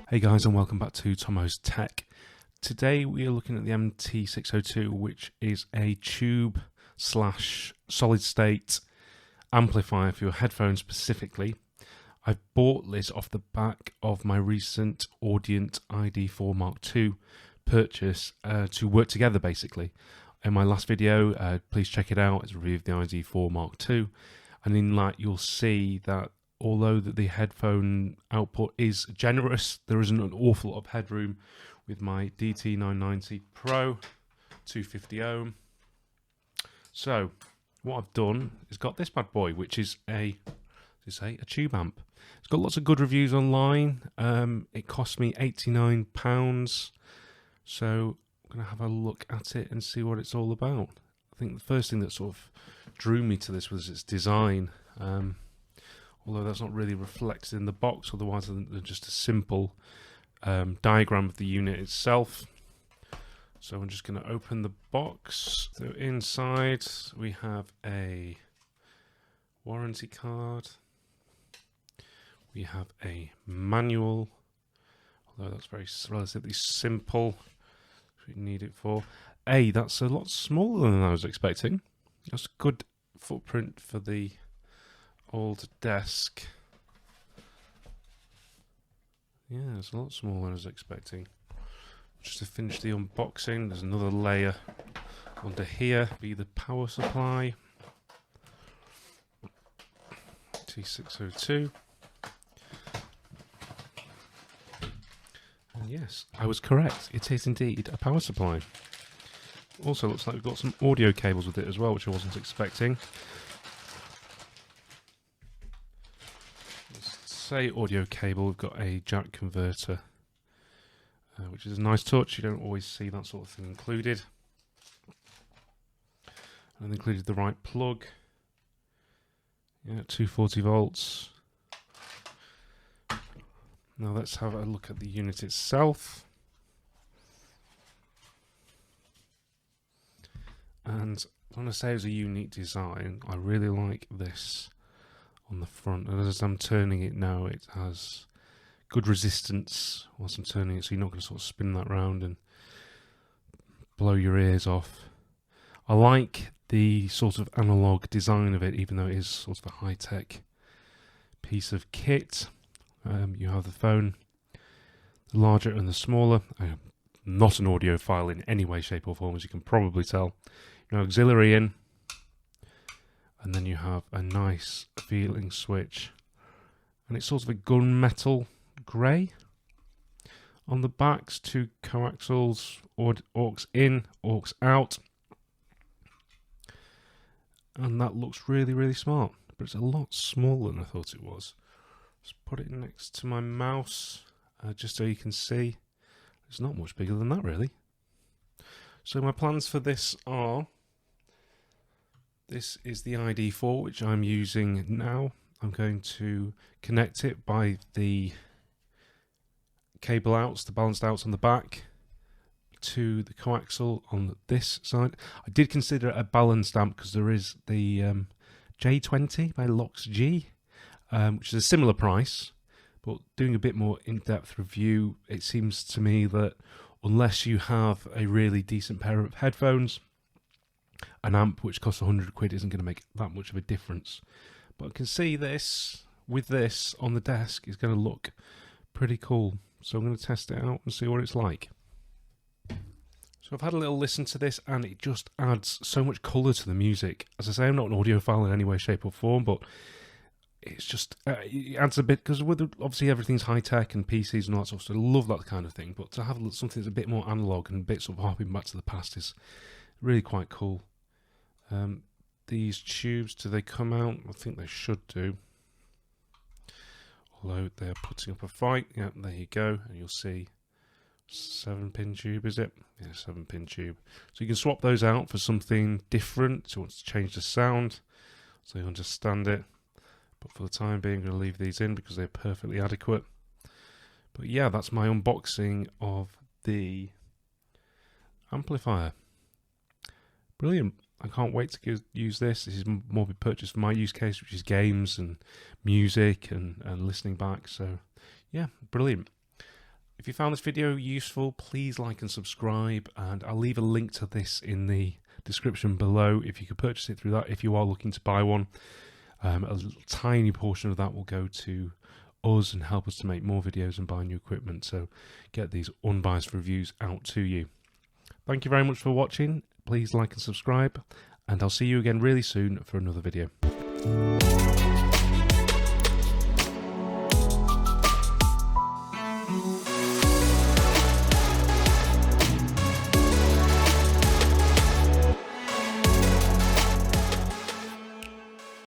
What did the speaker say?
Hey guys, and welcome back to Tomo's Tech. Today we are looking at the MT602, which is a tube slash solid state amplifier for your headphones specifically. I bought this off the back of my recent Audient ID4 Mark II purchase to work together basically. In my last video, please check it out, it's a review of the ID4 Mark II, and in that you'll see that although the headphone output is generous, there isn't an awful lot of headroom with my DT990 Pro 250 ohm. So what I've done is got this bad boy, which is a tube amp. It's got lots of good reviews online. It cost me £89. So I'm going to have a look at it and see what it's all about. I think the first thing that sort of drew me to this was its design. Although that's not really reflected in the box, otherwise than just a simple diagram of the unit itself. So I'm just going to open the box. So inside we have a warranty card. We have a manual, although that's very relatively simple. We need it for. That's a lot smaller than I was expecting. That's a good footprint for the old desk. Yeah, it's a lot smaller than I was expecting. Just to finish the unboxing, there's another layer under here, be the power supply. T602. And yes, I was correct. It is indeed a power supply. Also looks like we've got some audio cables with it as well, which I wasn't expecting. Say audio cable, we've got a jack converter, which is a nice touch. You don't always see that sort of thing included. And included the right plug. Yeah, 240 volts. Now let's have a look at the unit itself. And when I say it's a unique design, I really like this on the front, and as I'm turning it now, it has good resistance whilst I'm turning it, so you're not going to sort of spin that round and blow your ears off. I like the sort of analog design of it, even though it is sort of a high-tech piece of kit. You have the phone, the larger and the smaller. I am not an audiophile in any way, shape or form, as you can probably tell. You know, auxiliary in, and then you have a nice feeling switch, and it's sort of a gunmetal grey. On the backs, two coaxials, aux in, aux out, and that looks really, really smart, but it's a lot smaller than I thought it was. Let's put it next to my mouse, just so you can see. It's not much bigger than that, really. So my plans for this are, this is the ID4, which I'm using now. I'm going to connect it by the cable outs, the balanced outs on the back, to the coaxial on this side. I did consider a balanced amp because there is the J20 by Lox G, which is a similar price, but doing a bit more in-depth review, it seems to me that unless you have a really decent pair of headphones, an amp which costs 100 quid isn't going to make that much of a difference. But I can see this, with this on the desk, is going to look pretty cool. So I'm going to test it out and see what it's like. So I've had a little listen to this, and it just adds so much colour to the music. As I say, I'm not an audiophile in any way, shape or form, but it's just, it adds a bit, because obviously everything's high-tech and PCs and all that sort of stuff. I love that kind of thing, but to have something that's a bit more analogue and a bit sort of harping back to the past is really quite cool. These tubes, do they come out? I think they should do. Although they're putting up a fight. Yeah, there you go. And you'll see 7-pin tube, is it? Yeah, 7-pin tube. So you can swap those out for something different. So you want to change the sound, so you understand it. But for the time being, I'm going to leave these in because they're perfectly adequate. But yeah, that's my unboxing of the amplifier. Brilliant. I can't wait to use this. This is more of a purchase for my use case, which is games and music and listening back. So, yeah, brilliant. If you found this video useful, please like and subscribe, and I'll leave a link to this in the description below if you could purchase it through that if you are looking to buy one. A tiny portion of that will go to us and help us to make more videos and buy new equipment, so get these unbiased reviews out to you. Thank you very much for watching. Please like and subscribe, and I'll see you again really soon for another video.